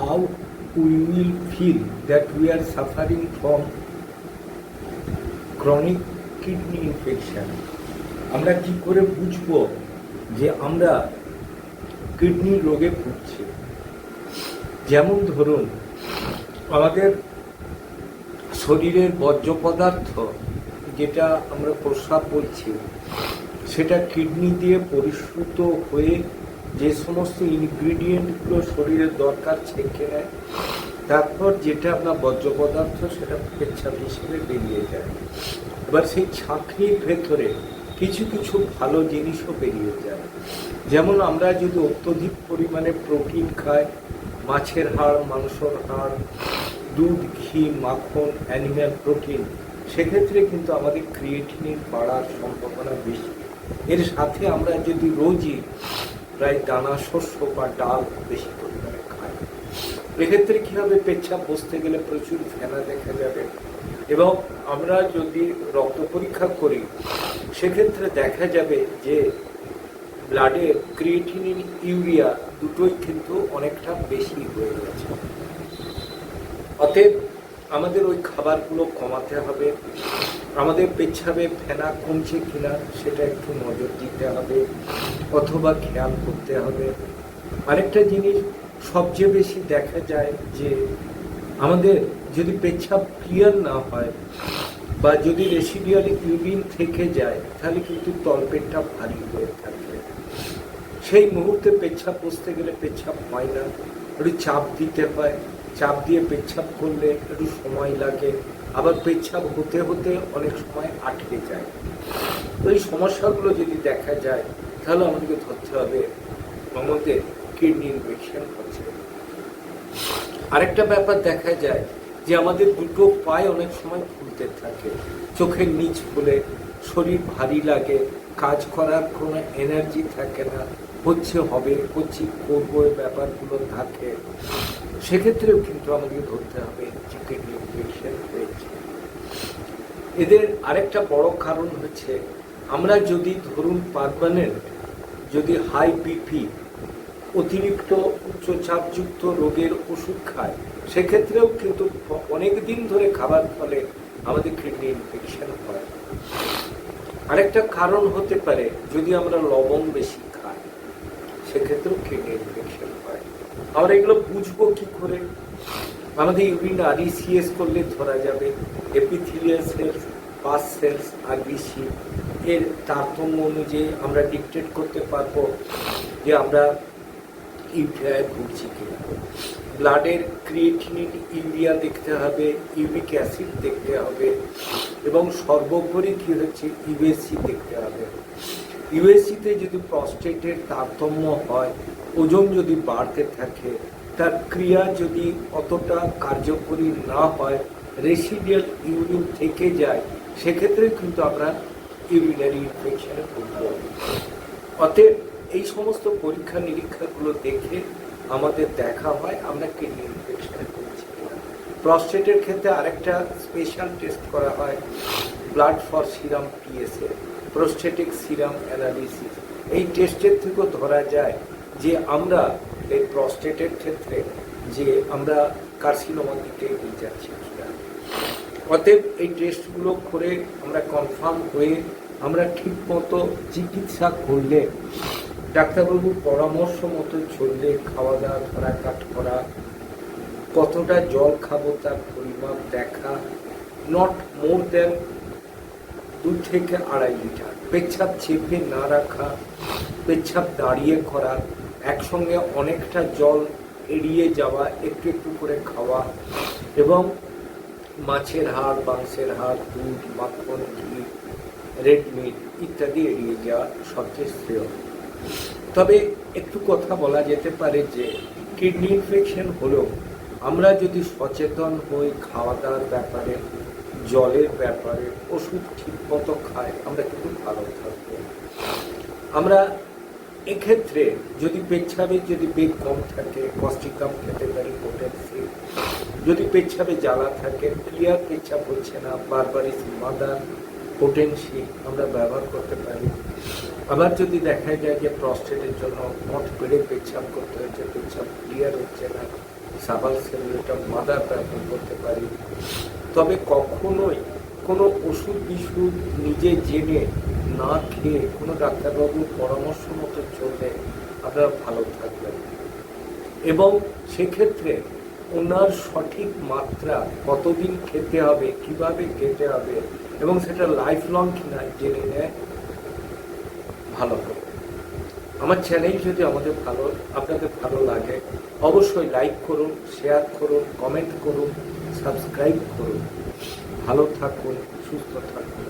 how we will feel that we are suffering from chronic kidney infection? আমরা কি করে বুঝবো যে আমরা কিডনি রোগে ভুগছি? যেমন ধরুন, আমাদের শরীরের বর্জ্য পদার্থ যেটা আমরা প্রস্রাব বলছি, সেটা কিডনি দিয়ে পরিশ্রুত হয়ে যে সমস্ত ইনগ্রিডিয়েন্টগুলো শরীরের দরকার ছেঁকে নেয়, তারপর যেটা আপনার বর্জ্য পদার্থ সেটা পেচ্ছাপ হিসেবে বেরিয়ে যায়। এবার সেই ছাঁকনির ভেতরে কিছু কিছু ভালো জিনিসও বেরিয়ে যায়। যেমন আমরা যদি অত্যধিক পরিমাণে প্রোটিন খাই, মাছের হাড়, মাংসর হাড়, দুধ, ঘি, মাখন, অ্যানিম্যাল প্রোটিন, সেক্ষেত্রে কিন্তু আমাদের ক্রিয়েটিনিন বাড়ার সম্ভাবনা বেশি। এর সাথে আমরা যদি রোজই প্রায় দানা শস্য বা ডাল বেশি পরিমাণে খাই, এক্ষেত্রে কী হবে, পেচ্ছাপ বসতে গেলে প্রচুর ফেনা দেখা যাবে। এবং আমরা যদি রক্ত পরীক্ষা করি, সেক্ষেত্রে দেখা যাবে যে ব্লাডে ক্রিয়েটিনিন, ইউরিয়া দুটোই কিন্তু অনেকটা বেশি হয়ে গেছে। অতএব আমাদের ওই খাবারগুলো কমাতে হবে। আমাদের পেচ্ছাপে ফেনা কমছে কিনা সেটা একটু নজর দিতে হবে, অথবা খেয়াল করতে হবে। আরেকটা জিনিস সবচেয়ে বেশি দেখা যায় যে আমাদের যদি পেচ্ছাপ ক্লিয়ার না হয় বা যদি রেসিডিয়াল ইউরিন থেকে যায়, তাহলে কিন্তু তলপেটটা ভারী হয়ে থাকে। সেই মুহূর্তে পেচ্ছাপ বসতে গেলে পেচ্ছাপ হয় না, একটু চাপ দিতে হয়। চাপ দিয়ে পেচ্ছাপ করলে একটু সময় লাগে, আবার পেচ্ছাপ হতে হতে অনেক সময় আটকে যায়। তো এই সমস্যাগুলো যদি দেখা যায়, তাহলে আমাদেরকে ধরতে হবে আমাদের কিডনি ইনফেকশন হচ্ছে। আরেকটা ব্যাপার দেখা যায় যে আমাদের দুটো পায়ে অনেক সময় ফুলতে থাকে, চোখের নিচ ফুলে, শরীর ভারী লাগে, কাজ করার কোনো এনার্জি থাকে না, হচ্ছে হবে, করছি করবো, এই ব্যাপারগুলো থাকে। সেক্ষেত্রেও কিন্তু আমাদেরকে ধরতে হবে যে কিডনি ইনফেকশন হয়েছে। এদের আরেকটা বড় কারণ হচ্ছে, আমরা যদি ধরুন পার্মানেন্ট যদি হাই বিপি, অতিরিক্ত উচ্চচাপযুক্ত রোগের ওষুধ খায়, সেক্ষেত্রেও কিন্তু অনেক দিন ধরে খাবার ফলে আমাদের কিডনি ইনফেকশন হয়। আরেকটা কারণ হতে পারে যদি আমরা লবণ বেশি খাই, সেক্ষেত্রেও কিডনি ইনফেকশন হয়। আমরা এগুলো বুঝবো কি করে? আমাদের ইউরিন RECS করলে ধরা যাবে। Epithelial cells, pus cells, RBC এর তারতম্য অনুযায়ী আমরা ডিকটেট করতে পারবো যে আমরা ইউরিয়ায় ভুগছি কিনা। ব্লাডের ক্রিয়েটিনিন, ইউরিয়া দেখতে হবে, ইউরিক অ্যাসিড দেখতে হবে, এবং সর্বোপরি কি হচ্ছে, ইউএসসি দেখতে হবে। ইউএসসিতে যদি প্রস্টেটের তারতম্য হয়, ওজন যদি বাড়তে থাকে, তার ক্রিয়া যদি অতটা কার্যকরী না হয়, রেসিডিয়াল ইউরিন থেকে যায়, সেক্ষেত্রে কিন্তু আমরা ইউরিনারি ইনফেকশনে ভুগব। অতএব এই সমস্ত পরীক্ষা নিরীক্ষাগুলো দেখে আমাদের দেখা হয় আমরা কিডনি ইনফেকশনে ভুগছি কিনা। প্রস্টেটের ক্ষেত্রে আরেকটা স্পেশাল টেস্ট করা হয়, blood for serum PSA, prostatic serum analysis. এই টেস্টের থেকেও ধরা যায় যে আমরা এই প্রস্টেটের ক্ষেত্রে যে আমরা কার্সিনোমার দিকে এগিয়ে যাচ্ছি কিনা। অতএব এই টেস্টগুলো করে আমরা কনফার্ম হয়ে আমরা ঠিক মতো চিকিৎসা করলে, ডাক্তারবাবুর পরামর্শ মতো চললে, খাওয়া দাওয়া ধরা কাট করা, কতটা জল খাবো তার পরিমাপ দেখা, নট মোর দেন 2 থেকে 2.5 লিটার, পেচ্ছাপ চেপে না রাখা, পেচ্ছাপ দাঁড়িয়ে করা, একসঙ্গে অনেকটা জল এড়িয়ে যাওয়া, একটু একটু করে খাওয়া, এবং মাছের হাড়, মাংসের হাড়, দুধ, মাখন, ঘি, রেড মিট ইত্যাদি এড়িয়ে যাওয়া সবচেয়ে শ্রেয়। তবে একটু কথা বলা যেতে পারে যে কিডনি ইনফেকশন হলেও আমরা যদি সচেতন হই খাওয়া দাওয়ার ব্যাপারে, জলের ব্যাপারে, ওষুধ ঠিক মতো খাই, আমরা কিন্তু ভালো থাকবো। আমরা এক্ষেত্রে যদি পেচ্ছাপে যদি বেগ কম থাকে, কস্টিকাম খেতে পারি, পটেন্সিয়াল। যদি পেচ্ছাপে জ্বালা থাকে, ক্লিয়ার পেচ্ছাপ হচ্ছে না, বারবারিস মাদার, পটেন্সিয়াল আমরা ব্যবহার করতে পারি। আবার যদি দেখা যায় যে প্রস্টেটের জন্য মঠ পেড়ে পেচ্ছাপ করতে হচ্ছে, পেচ্ছাপ ক্লিয়ার হচ্ছে না, সাবালসেলুলেট মাদার ব্যবহার করতে পারি। তবে কখনোই কোনো ওষুধ বিশুধ নিজে জেনে না খেয়ে কোনো ডাক্তারবাবুর পরামর্শ মতো চললে আপনারা ভালো থাকবেন। এবং সেক্ষেত্রে ওনার সঠিক মাত্রা কতদিন খেতে হবে, কিভাবে খেতে হবে এবং সেটা লাইফ লং কিনা জেনে নেয় ভালো হবে। আমার চ্যানেল যদি আপনাদের ভালো লাগে অবশ্যই লাইক করুন, শেয়ার করুন, কমেন্ট করুন, সাবস্ক্রাইব করুন। ভালো থাকুন, সুস্থ থাকুন।